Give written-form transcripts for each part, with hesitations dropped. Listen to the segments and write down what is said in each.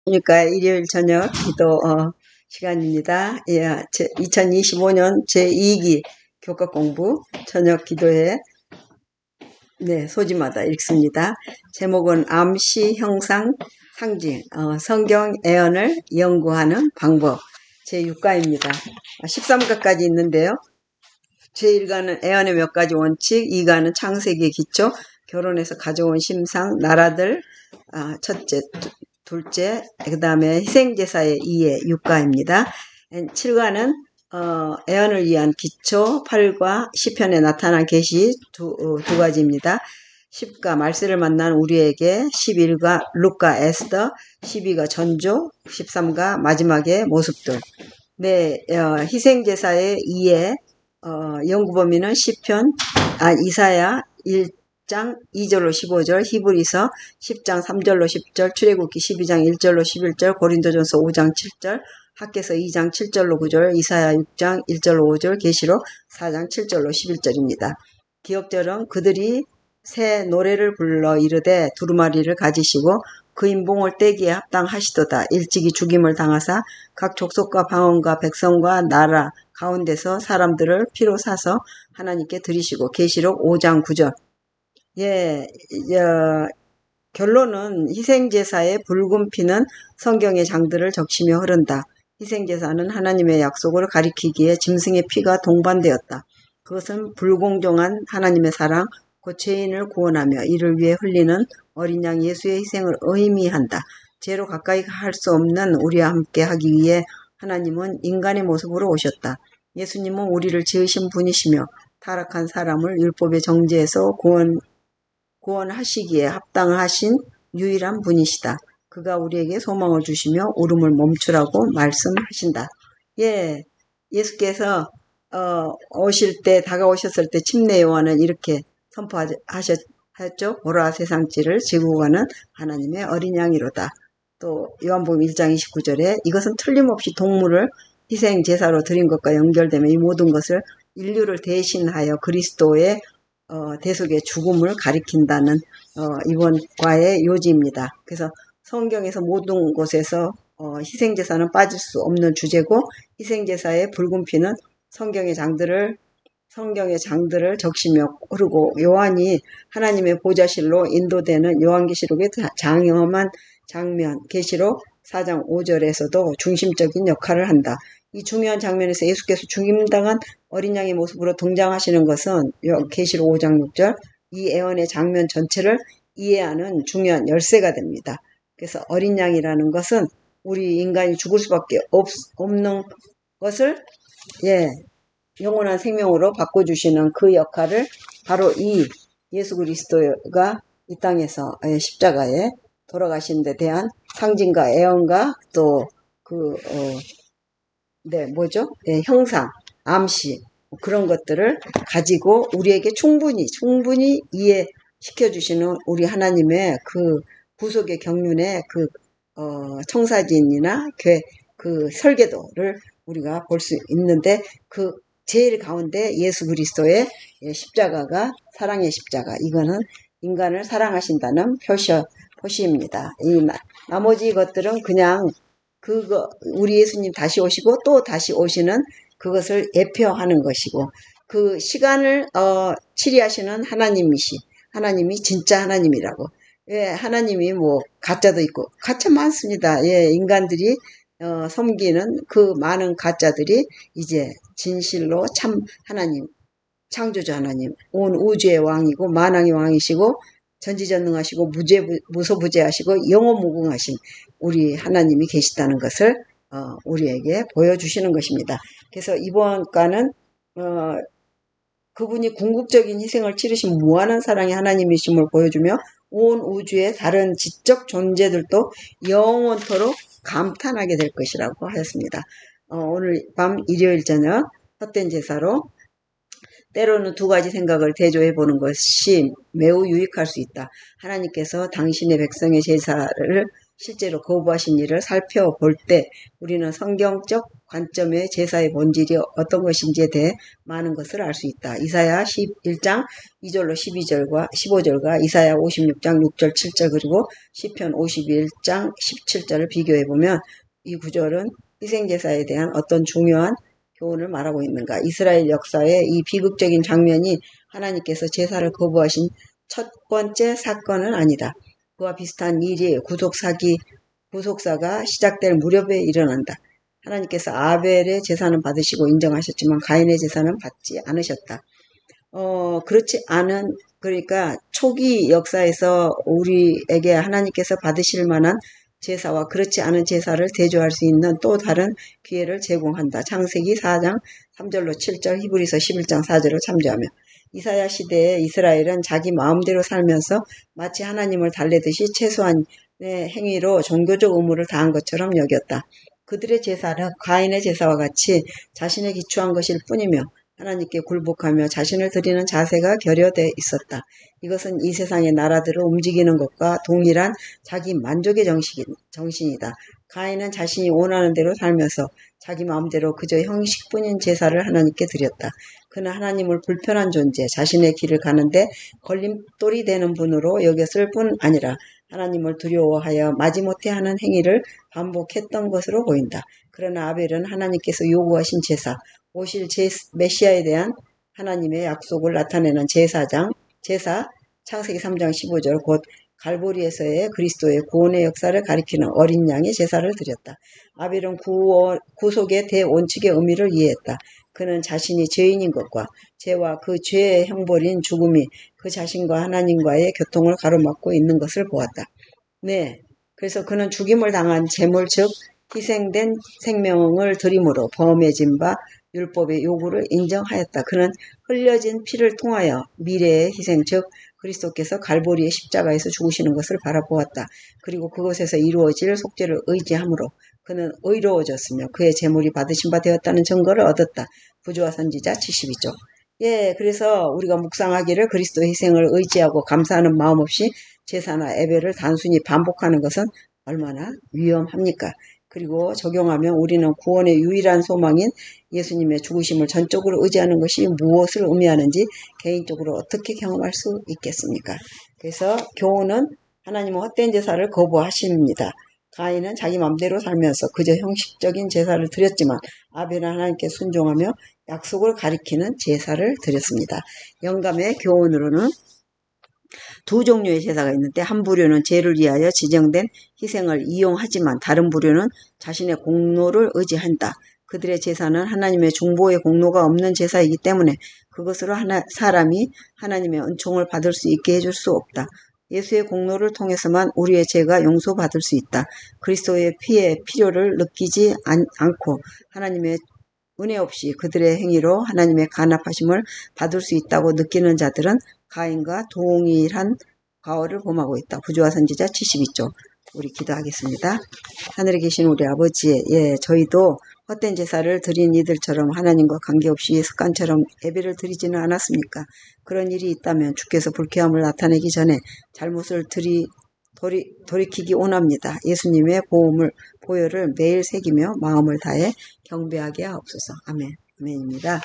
그러니까 일요일 저녁 기도 시간입니다. 예, 2025년 제2기 교과 공부 저녁 기도회 소집마다 읽습니다. 제목은 암시 형상 상징 성경 애언을 연구하는 방법 제6가입니다. 13가까지 있는데요. 제1가는 애언의 몇 가지 원칙, 2가는 창세기의 기초, 결혼해서 가져온 심상, 나라들 첫째, 둘째, 그 다음에 희생제사의 이해 6가입니다. 7가는 애언을 위한 기초 8과 시편에 나타난 계시 두 가지입니다. 10가 말세를 만난 우리에게, 11가 루카 에스더, 12가 전조, 13가 마지막의 모습들. 희생제사의 이해 연구 범위는 시편, 이사야 1장 2절로 15절, 히브리서 10장 3절로 10절, 출애굽기 12장 1절로 11절, 고린도전서 5장 7절, 학개서 2장 7절로 9절, 이사야 6장 1절로 5절, 계시록 4장 7절로 11절입니다. 기억절은 그들이 새 노래를 불러 이르되 두루마리를 가지시고 그 인봉을 떼기에 합당하시도다. 일찍이 죽임을 당하사 각 족속과 방언과 백성과 나라 가운데서 사람들을 피로 사서 하나님께 드리시고. 계시록 5장 9절. 결론은 희생제사의 붉은 피는 성경의 장들을 적시며 흐른다. 희생제사는 하나님의 약속을 가리키기에 짐승의 피가 동반되었다. 그것은 불공정한 하나님의 사랑, 곧 죄인을 구원하며 이를 위해 흘리는 어린 양 예수의 희생을 의미한다. 죄로 가까이 할 수 없는 우리와 함께 하기 위해 하나님은 인간의 모습으로 오셨다. 예수님은 우리를 지으신 분이시며 타락한 사람을 율법의 정죄에서 구원하시기에 합당하신 유일한 분이시다. 그가 우리에게 소망을 주시며 울음을 멈추라고 말씀하신다. 예수께서 오실 때, 다가오셨을 때 침례 요한은 이렇게 선포하셨죠. 보라, 세상지를 지고 가는 하나님의 어린 양이로다. 또 요한복음 1장 29절에 이것은 틀림없이 동물을 희생 제사로 드린 것과 연결되며 이 모든 것을 인류를 대신하여 그리스도의 대속의 죽음을 가리킨다는 이번 과의 요지입니다. 그래서 성경에서 모든 곳에서 희생제사는 빠질 수 없는 주제고, 희생제사의 붉은 피는 성경의 장들을 적시며 흐르고, 요한이 하나님의 보좌실로 인도되는 요한계시록의 장엄한 장면, 계시록 4장 5절에서도 중심적인 역할을 한다. 이 중요한 장면에서 예수께서 죽임당한 어린 양의 모습으로 등장하시는 것은 계시록 5장 6절, 이 애언의 장면 전체를 이해하는 중요한 열쇠가 됩니다. 그래서 어린 양이라는 것은 우리 인간이 죽을 수밖에 없는 것을 영원한 생명으로 바꿔주시는 그 역할을 바로 이 예수 그리스도가 이 땅에서 십자가에 돌아가신 데 대한 상징과 애언과 또 형상, 암시 그런 것들을 가지고 우리에게 충분히 이해시켜주시는 우리 하나님의 그 구속의 경륜의 청사진이나 그 설계도를 우리가 볼 수 있는데, 그 제일 가운데 예수 그리스도의 십자가가 사랑의 십자가, 이거는 인간을 사랑하신다는 표시입니다. 이 나머지 것들은 그냥 우리 예수님 다시 오시고 또 다시 오시는 그것을 예표하는 것이고, 그 시간을 치리하시는 하나님이 진짜 하나님이라고. 하나님이 가짜도 있고, 가짜 많습니다. 인간들이 섬기는 그 많은 가짜들이 이제 진실로 참 하나님, 창조자 하나님, 온 우주의 왕이고 만왕의 왕이시고 전지전능하시고 무소부재하시고 영원무궁하신 우리 하나님이 계시다는 것을 우리에게 보여주시는 것입니다. 그래서 이번 과는 그분이 궁극적인 희생을 치르신 무한한 사랑의 하나님이심을 보여주며 온 우주의 다른 지적 존재들도 영원토록 감탄하게 될 것이라고 하였습니다. 오늘 밤 일요일 저녁 헛된 제사로 때로는 두 가지 생각을 대조해 보는 것이 매우 유익할 수 있다. 하나님께서 당신의 백성의 제사를 실제로 거부하신 일을 살펴볼 때 우리는 성경적 관점의 제사의 본질이 어떤 것인지에 대해 많은 것을 알 수 있다. 이사야 11장 2절로 12절과 15절과 이사야 56장 6절 7절 그리고 시편 51장 17절을 비교해보면 이 구절은 희생제사에 대한 어떤 중요한 교훈을 말하고 있는가. 이스라엘 역사의 이 비극적인 장면이 하나님께서 제사를 거부하신 첫 번째 사건은 아니다. 그와 비슷한 일이 구속사가 시작될 무렵에 일어난다. 하나님께서 아벨의 제사는 받으시고 인정하셨지만 가인의 제사는 받지 않으셨다. 그러니까 초기 역사에서 우리에게 하나님께서 받으실 만한 제사와 그렇지 않은 제사를 대조할 수 있는 또 다른 기회를 제공한다. 창세기 4장 3절로 7절, 히브리서 11장 4절을 참조하며 이사야 시대의 이스라엘은 자기 마음대로 살면서 마치 하나님을 달래듯이 최소한의 행위로 종교적 의무를 다한 것처럼 여겼다. 그들의 제사는 가인의 제사와 같이 자신에 기초한 것일 뿐이며 하나님께 굴복하며 자신을 드리는 자세가 결여돼 있었다. 이것은 이 세상의 나라들을 움직이는 것과 동일한 자기 만족의 정신이다. 가인은 자신이 원하는 대로 살면서 자기 마음대로 그저 형식뿐인 제사를 하나님께 드렸다. 그는 하나님을 불편한 존재, 자신의 길을 가는데 걸림돌이 되는 분으로 여겼을 뿐 아니라 하나님을 두려워하여 마지못해 하는 행위를 반복했던 것으로 보인다. 그러나 아벨은 하나님께서 요구하신 제사, 오실 메시아에 대한 하나님의 약속을 나타내는 제사, 창세기 3장 15절 곧 갈보리에서의 그리스도의 구원의 역사를 가리키는 어린 양의 제사를 드렸다. 아벨은 구속의 대원칙의 의미를 이해했다. 그는 자신이 죄인인 것과 죄와 그 죄의 형벌인 죽음이 그 자신과 하나님과의 교통을 가로막고 있는 것을 보았다. 네, 그래서 그는 죽임을 당한 제물 즉 희생된 생명을 드림으로 범해진 바 율법의 요구를 인정하였다. 그는 흘려진 피를 통하여 미래의 희생 즉 그리스도께서 갈보리의 십자가에서 죽으시는 것을 바라보았다. 그리고 그곳에서 이루어질 속죄를 의지함으로 그는 의로워졌으며 그의 제물이 받으신 바 되었다는 증거를 얻었다. 부조와 선지자 72쪽. 그래서 우리가 묵상하기를 그리스도의 희생을 의지하고 감사하는 마음 없이 제사나 예배를 단순히 반복하는 것은 얼마나 위험합니까? 그리고 적용하면 우리는 구원의 유일한 소망인 예수님의 죽으심을 전적으로 의지하는 것이 무엇을 의미하는지 개인적으로 어떻게 경험할 수 있겠습니까? 그래서 교훈은 하나님은 헛된 제사를 거부하십니다. 가인은 자기 맘대로 살면서 그저 형식적인 제사를 드렸지만 아벨은 하나님께 순종하며 약속을 가리키는 제사를 드렸습니다. 영감의 교훈으로는 두 종류의 제사가 있는데 한 부류는 죄를 위하여 지정된 희생을 이용하지만 다른 부류는 자신의 공로를 의지한다. 그들의 제사는 하나님의 중보의 공로가 없는 제사이기 때문에 그것으로 사람이 하나님의 은총을 받을 수 있게 해줄 수 없다. 예수의 공로를 통해서만 우리의 죄가 용서받을 수 있다. 그리스도의 피의 필요를 느끼지 않고 하나님의 은혜 없이 그들의 행위로 하나님의 간합하심을 받을 수 있다고 느끼는 자들은 가인과 동일한 과오를 범하고 있다. 부조와 선지자 72쪽. 우리 기도하겠습니다. 하늘에 계신 우리 아버지, 저희도 헛된 제사를 드린 이들처럼 하나님과 관계없이 습관처럼 예배를 드리지는 않았습니까? 그런 일이 있다면 주께서 불쾌함을 나타내기 전에 잘못을 돌이키기 원합니다. 예수님의 보혈을 매일 새기며 마음을 다해 경배하게 하옵소서. 아멘. 아멘입니다.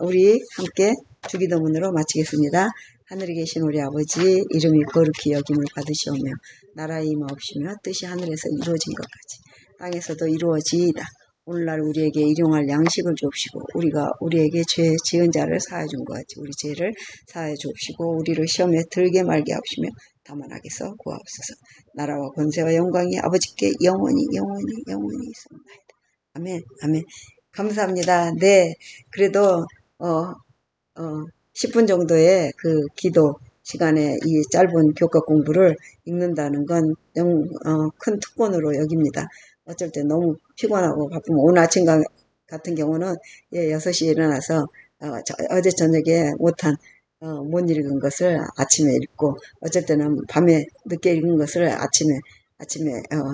우리 함께 주기도문으로 마치겠습니다. 하늘에 계신 우리 아버지, 이름이 거룩히 여김을 받으시오며 나라의 임하옵시며 뜻이 하늘에서 이루어진 것 같이 땅에서도 이루어지이다. 오늘날 우리에게 일용할 양식을 주옵시고 우리가 우리에게 죄 지은 자를 사하여 준 것 같이 우리 죄를 사하여 주옵시고 우리를 시험에 들게 말게 하옵시며 다만 악에서 구하옵소서. 나라와 권세와 영광이 아버지께 영원히 있습니다. 아멘. 아멘. 감사합니다. 그래도 10분 정도의 그 기도 시간에 이 짧은 교과 공부를 읽는다는 건 큰 특권으로 여깁니다. 어쩔 때 너무 피곤하고 바쁘면 오늘 아침 같은 경우는 6시에 일어나서 어제 저녁에 못 읽은 것을 아침에 읽고 어쩔 때는 밤에 늦게 읽은 것을 아침에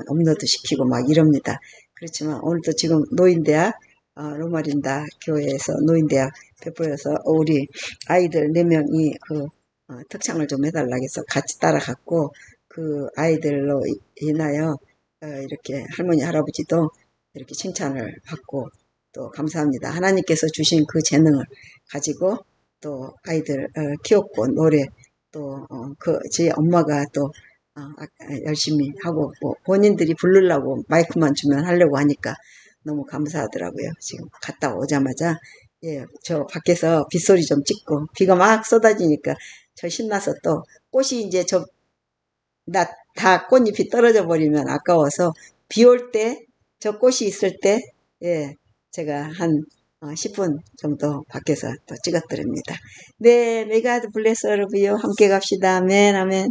업로드 시키고 막 이럽니다. 그렇지만 오늘도 지금 노인대학 로마린다 교회에서 노인대학 베풀어서 우리 아이들 4명이 특창을 좀 해달라고 해서 같이 따라갔고 그 아이들로 인하여 이렇게 할머니 할아버지도 이렇게 칭찬을 받고 또 감사합니다. 하나님께서 주신 그 재능을 가지고 또 아이들 키웠고 노래 또 제 엄마가 또 열심히 하고 뭐 본인들이 부르려고 마이크만 주면 하려고 하니까 너무 감사하더라고요. 지금 갔다 오자마자 예, 저 밖에서 빗소리 좀 찍고 비가 막 쏟아지니까 저 신나서 또 꽃이 이제 다 꽃잎이 떨어져 버리면 아까워서 비 올 때 저 꽃이 있을 때 예, 제가 한 10분 정도 밖에서 또 찍었더랍니다. 네, 메가드 블레스 여러분요. 함께 갑시다. 아멘, 아멘.